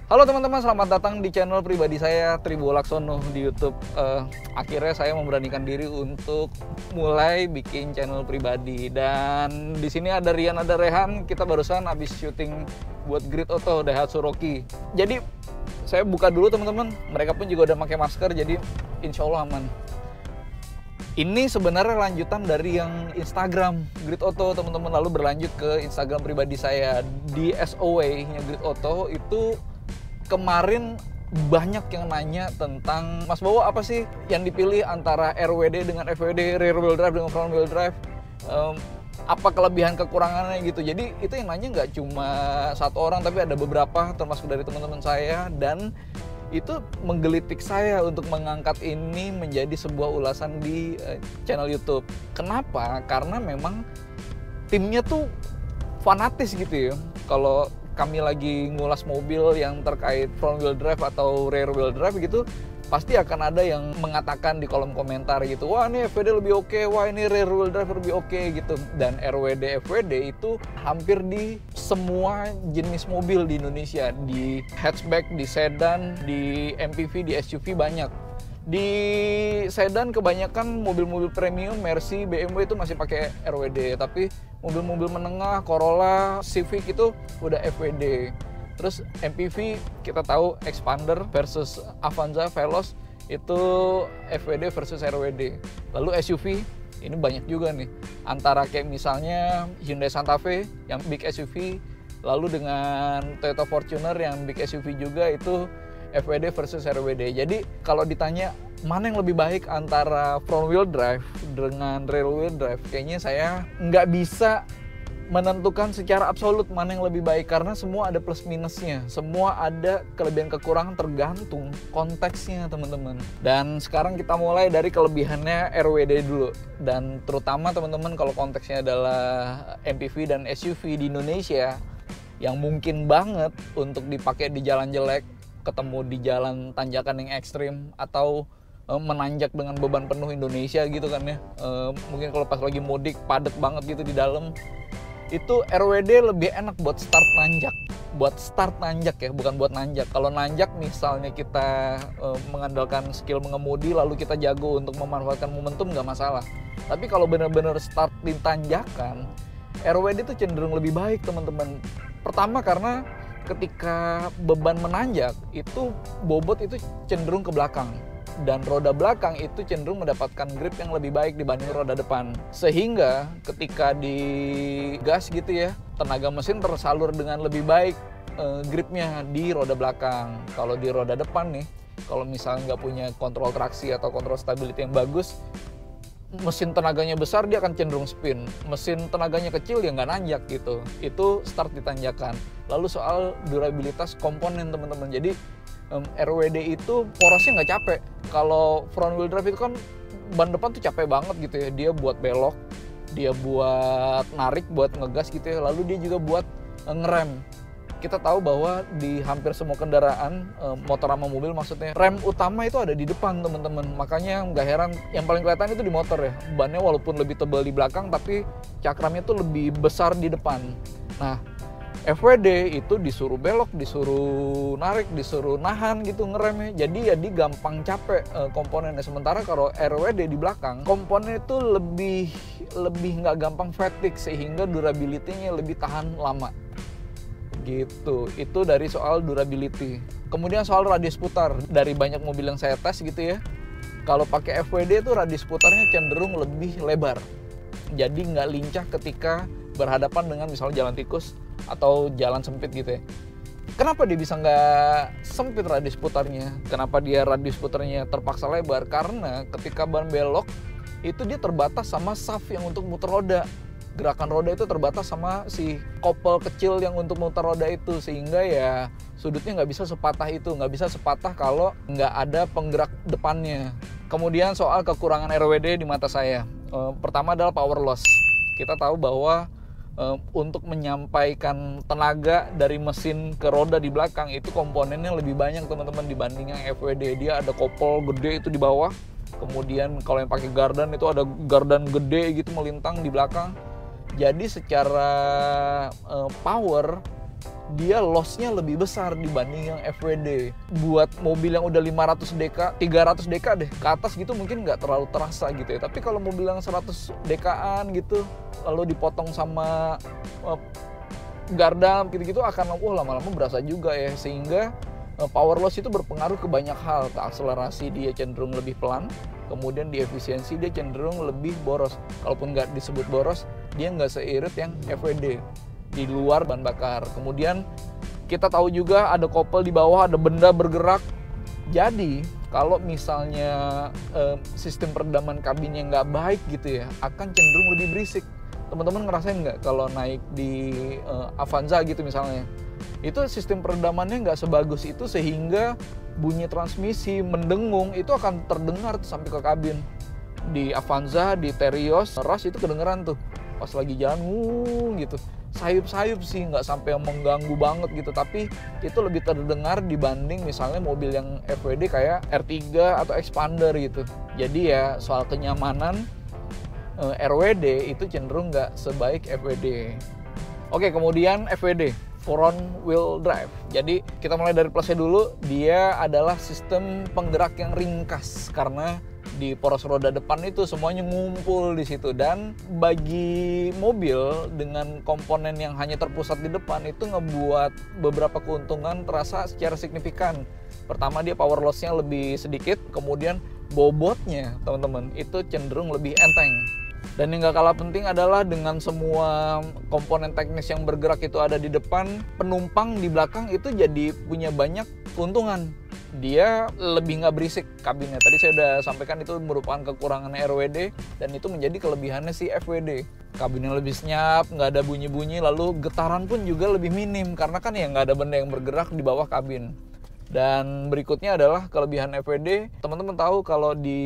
Halo teman-teman, selamat datang di channel pribadi saya, Tribo Laksono di YouTube. Akhirnya saya memberanikan diri untuk mulai bikin channel pribadi. Dan di sini ada Rian, ada Rehan. Kita barusan habis syuting buat Grid Auto Daihatsu Rocky. Jadi saya buka dulu teman-teman. Mereka pun juga udah pakai masker, jadi insya Allah aman. Ini sebenarnya lanjutan dari yang Instagram Grid Auto teman-teman, lalu berlanjut ke Instagram pribadi saya. Di SOA-nya Grid Auto itu kemarin banyak yang nanya tentang, Mas Bowo apa sih yang dipilih antara RWD dengan FWD, rear wheel drive dengan front wheel drive, apa kelebihan kekurangannya gitu. Jadi itu yang nanya nggak cuma satu orang, tapi ada beberapa termasuk dari teman-teman saya, dan itu menggelitik saya untuk mengangkat ini menjadi sebuah ulasan di channel YouTube. Kenapa? Karena memang timnya tuh fanatis gitu ya. Kalau kami lagi ngulas mobil yang terkait front wheel drive atau rear wheel drive gitu, pasti akan ada yang mengatakan di kolom komentar gitu, wah ini FWD lebih oke, wah ini rear wheel drive lebih oke gitu. Dan RWD FWD itu hampir di semua jenis mobil di Indonesia, di hatchback, di sedan, di MPV, di SUV banyak. Di sedan kebanyakan mobil-mobil premium, Mercy, BMW itu masih pakai RWD, tapi mobil-mobil menengah, Corolla, Civic itu udah FWD. Terus MPV kita tahu Expander versus Avanza, Veloz itu FWD versus RWD. Lalu SUV ini banyak juga nih, antara kayak misalnya Hyundai Santa Fe yang big SUV, lalu dengan Toyota Fortuner yang big SUV juga itu FWD versus RWD. Jadi kalau ditanya mana yang lebih baik antara front wheel drive dengan rear wheel drive, kayaknya saya nggak bisa menentukan secara absolut mana yang lebih baik, karena semua ada plus minusnya, semua ada kelebihan kekurangan tergantung konteksnya teman-teman. Dan sekarang kita mulai dari kelebihannya RWD dulu, dan terutama teman-teman kalau konteksnya adalah MPV dan SUV di Indonesia yang mungkin banget untuk dipakai di jalan jelek, ketemu di jalan tanjakan yang ekstrim, atau menanjak dengan beban penuh Indonesia gitu kan ya. Mungkin kalau pas lagi mudik padat banget gitu di dalam, itu RWD lebih enak buat start nanjak. Buat start nanjak ya, bukan buat nanjak. Kalau nanjak misalnya kita mengandalkan skill mengemudi lalu kita jago untuk memanfaatkan momentum, nggak masalah. Tapi kalau benar-benar start di tanjakan, RWD itu cenderung lebih baik teman-teman. Pertama karena ketika beban menanjak itu bobot itu cenderung ke belakang, dan roda belakang itu cenderung mendapatkan grip yang lebih baik dibanding roda depan, sehingga ketika digas gitu ya, tenaga mesin tersalur dengan lebih baik gripnya di roda belakang. Kalau di roda depan nih, kalau misalnya nggak punya kontrol traksi atau kontrol stability yang bagus, mesin tenaganya besar dia akan cenderung spin, mesin tenaganya kecil ya nggak nanjak gitu. Itu start di tanjakan. Lalu soal durabilitas komponen teman-teman, jadi RWD itu porosnya nggak capek. Kalau front wheel drive itu kan ban depan tuh capek banget gitu ya, dia buat belok, dia buat narik, buat ngegas gitu ya, lalu dia juga buat ngerem. Kita tahu bahwa di hampir semua kendaraan, motor sama mobil maksudnya, rem utama itu ada di depan teman-teman. Makanya nggak heran yang paling kelihatan itu di motor ya, bannya walaupun lebih tebal di belakang tapi cakramnya tuh lebih besar di depan. Nah, FWD itu disuruh belok, disuruh narik, disuruh nahan gitu ngeremnya. Jadi ya dia gampang capek komponennya. Sementara kalau RWD di belakang, komponen itu lebih nggak gampang fatigue, sehingga durability-nya lebih tahan lama. Gitu. Itu dari soal durability. Kemudian soal radius putar, dari banyak mobil yang saya tes gitu ya, kalau pakai FWD itu radius putarnya cenderung lebih lebar. Jadi nggak lincah ketika berhadapan dengan misalnya jalan tikus atau jalan sempit gitu ya. Kenapa dia bisa nggak sempit radius putarnya? Kenapa dia radius putarnya terpaksa lebar? Karena ketika ban belok itu dia terbatas sama shaft yang untuk muter roda. Gerakan roda itu terbatas sama si kopel kecil yang untuk muter roda itu, sehingga ya sudutnya nggak bisa sepatah itu, nggak bisa sepatah kalau nggak ada penggerak depannya. Kemudian soal kekurangan RWD di mata saya, pertama adalah power loss. Kita tahu bahwa untuk menyampaikan tenaga dari mesin ke roda di belakang itu komponennya lebih banyak teman-teman dibanding yang FWD. Dia ada kopel gede itu di bawah, kemudian kalau yang pakai gardan itu ada gardan gede gitu melintang di belakang. Jadi secara power dia loss-nya lebih besar dibanding yang FWD. Buat mobil yang udah 500 dk, 300 dk deh ke atas gitu mungkin nggak terlalu terasa gitu ya. Tapi kalau mobil yang 100 dk-an gitu, lalu dipotong sama gardam gitu-gitu akan lama-lama berasa juga ya. Sehingga power loss itu berpengaruh ke banyak hal. Ke akselerasi dia cenderung lebih pelan, kemudian di efisiensi dia cenderung lebih boros. Kalaupun nggak disebut boros, dia nggak seirit yang FWD di luar bahan bakar. Kemudian kita tahu juga ada kopel di bawah, ada benda bergerak. Jadi kalau misalnya sistem peredaman kabinnya nggak baik gitu ya, akan cenderung lebih berisik. Teman-teman ngerasain nggak kalau naik di Avanza gitu misalnya, itu sistem peredamannya nggak sebagus itu sehingga bunyi transmisi mendengung itu akan terdengar tuh sampai ke kabin. Di Avanza, di Terios, Rush itu kedengeran tuh pas lagi jalan gitu. Sayup-sayup sih, nggak sampai mengganggu banget gitu, tapi itu lebih terdengar dibanding misalnya mobil yang FWD kayak R3 atau Expander gitu. Jadi ya soal kenyamanan, RWD itu cenderung nggak sebaik FWD. Oke, kemudian FWD, front wheel drive. Jadi kita mulai dari plusnya dulu, dia adalah sistem penggerak yang ringkas karena di poros roda depan itu semuanya ngumpul di situ. Dan bagi mobil dengan komponen yang hanya terpusat di depan itu ngebuat beberapa keuntungan terasa secara signifikan. Pertama, dia power loss-nya lebih sedikit, kemudian bobotnya teman-teman itu cenderung lebih enteng. Dan yang gak kalah penting adalah dengan semua komponen teknis yang bergerak itu ada di depan, penumpang di belakang itu jadi punya banyak keuntungan. Dia lebih nggak berisik kabinnya. Tadi saya udah sampaikan itu merupakan kekurangan RWD dan itu menjadi kelebihannya si FWD. Kabinnya lebih senyap, nggak ada bunyi-bunyi, lalu getaran pun juga lebih minim karena kan ya nggak ada benda yang bergerak di bawah kabin. Dan berikutnya adalah kelebihan FWD. Teman-teman tahu kalau di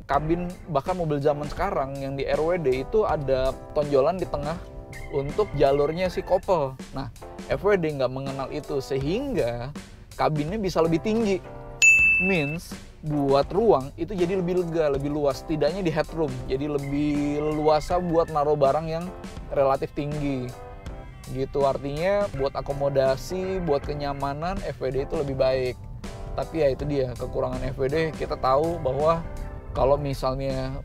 kabin bahkan mobil zaman sekarang yang di RWD itu ada tonjolan di tengah untuk jalurnya si kopel. Nah, FWD nggak mengenal itu sehingga kabinnya bisa lebih tinggi. Means buat ruang itu jadi lebih lega, lebih luas. Setidaknya di headroom jadi lebih luasa buat naruh barang yang relatif tinggi. Gitu, artinya buat akomodasi, buat kenyamanan FWD itu lebih baik. Tapi ya itu dia kekurangan FWD. Kita tahu bahwa kalau misalnya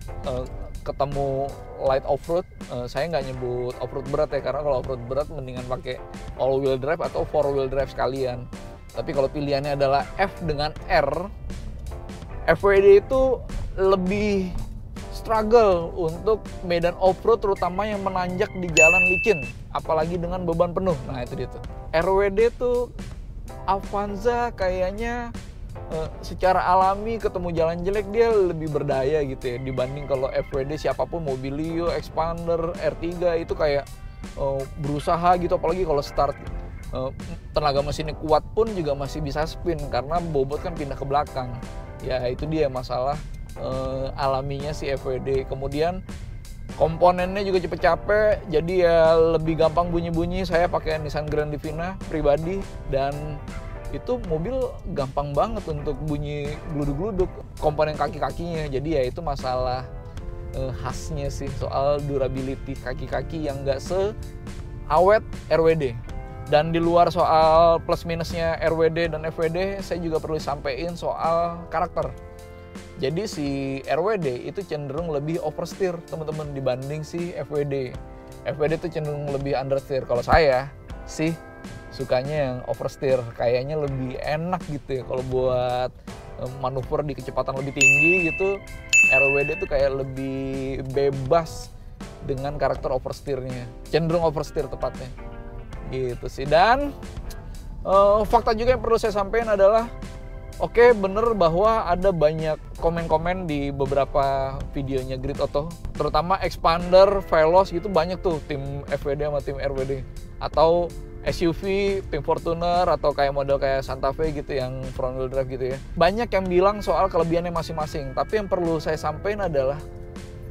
ketemu light off-road, saya nggak nyebut off-road berat ya, karena kalau off-road berat mendingan pakai all wheel drive atau four wheel drive sekalian. Tapi kalau pilihannya adalah F dengan R, FWD itu lebih struggle untuk medan off-road terutama yang menanjak di jalan licin, apalagi dengan beban penuh. Nah itu dia tuh. RWD tuh Avanza kayaknya secara alami ketemu jalan jelek dia lebih berdaya gitu ya dibanding kalau FWD siapapun, Mobilio, Expander, R3 itu kayak berusaha gitu, apalagi kalau start tenaga mesinnya kuat pun juga masih bisa spin karena bobot kan pindah ke belakang. Ya itu dia masalah alaminya si FWD. Kemudian komponennya juga cepet capek, jadi ya lebih gampang bunyi-bunyi. Saya pakai Nissan Grand Livina pribadi dan itu mobil gampang banget untuk bunyi gluduk-gluduk komponen kaki-kakinya. Jadi ya itu masalah khasnya sih soal durability kaki-kaki yang nggak seawet RWD. Dan di luar soal plus minusnya RWD dan FWD, saya juga perlu sampaikan soal karakter. Jadi si RWD itu cenderung lebih oversteer teman-teman dibanding si FWD. FWD itu cenderung lebih understeer. Kalau saya sih sukanya yang oversteer, kayaknya lebih enak gitu ya kalau buat manuver di kecepatan lebih tinggi gitu. RWD itu kayak lebih bebas dengan karakter oversteernya, cenderung oversteer tepatnya. Gitu sih. Dan fakta juga yang perlu saya sampaikan adalah oke, bener bahwa ada banyak komen-komen di beberapa videonya Grid Auto, terutama Expander, Veloz gitu banyak tuh tim FWD sama tim RWD, atau SUV, tim Fortuner, atau kayak model kayak Santa Fe gitu yang front wheel drive gitu ya. Banyak yang bilang soal kelebihannya masing-masing, tapi yang perlu saya sampaikan adalah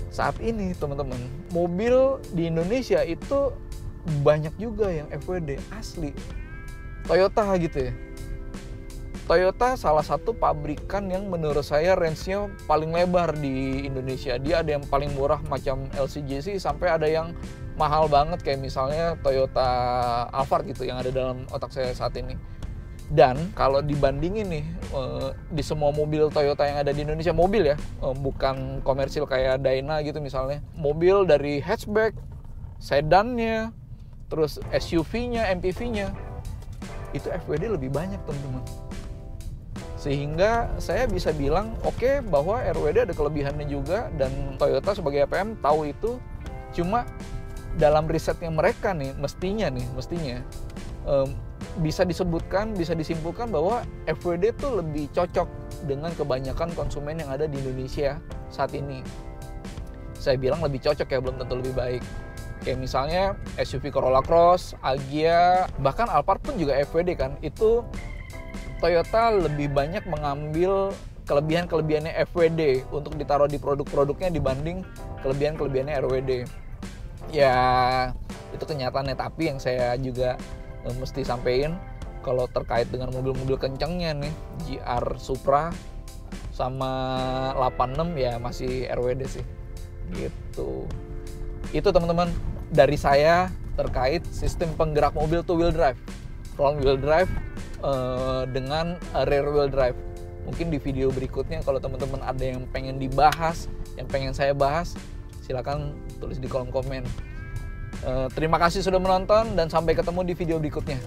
saat ini teman-teman, mobil di Indonesia itu banyak juga yang FWD asli. Toyota gitu ya. Toyota salah satu pabrikan yang menurut saya range-nya paling lebar di Indonesia. Dia ada yang paling murah macam LCGC sampai ada yang mahal banget kayak misalnya Toyota Alphard gitu yang ada dalam otak saya saat ini. Dan kalau dibandingin nih di semua mobil Toyota yang ada di Indonesia, mobil ya, bukan komersil kayak Dyna gitu misalnya, mobil dari hatchback, sedannya, terus SUV-nya, MPV-nya, itu FWD lebih banyak teman-teman. Sehingga saya bisa bilang oke, bahwa RWD ada kelebihannya juga, dan Toyota sebagai APM tahu itu. Cuma dalam risetnya mereka nih, mestinya bisa disebutkan, bisa disimpulkan bahwa FWD itu lebih cocok dengan kebanyakan konsumen yang ada di Indonesia saat ini. Saya bilang lebih cocok ya, belum tentu lebih baik. Kayak misalnya SUV Corolla Cross, Agya, bahkan Alphard pun juga FWD kan. Itu Toyota lebih banyak mengambil kelebihan-kelebihannya FWD untuk ditaruh di produk-produknya dibanding kelebihan-kelebihannya RWD. Ya, itu kenyataannya, tapi yang saya juga mesti sampein kalau terkait dengan mobil-mobil kencengnya nih, GR Supra sama 86 ya masih RWD sih gitu. Itu teman-teman dari saya terkait sistem penggerak mobil two wheel drive, front wheel drive dengan rear wheel drive. Mungkin di video berikutnya kalau teman-teman ada yang pengen dibahas, yang pengen saya bahas, silakan tulis di kolom komen. Terima kasih sudah menonton dan sampai ketemu di video berikutnya.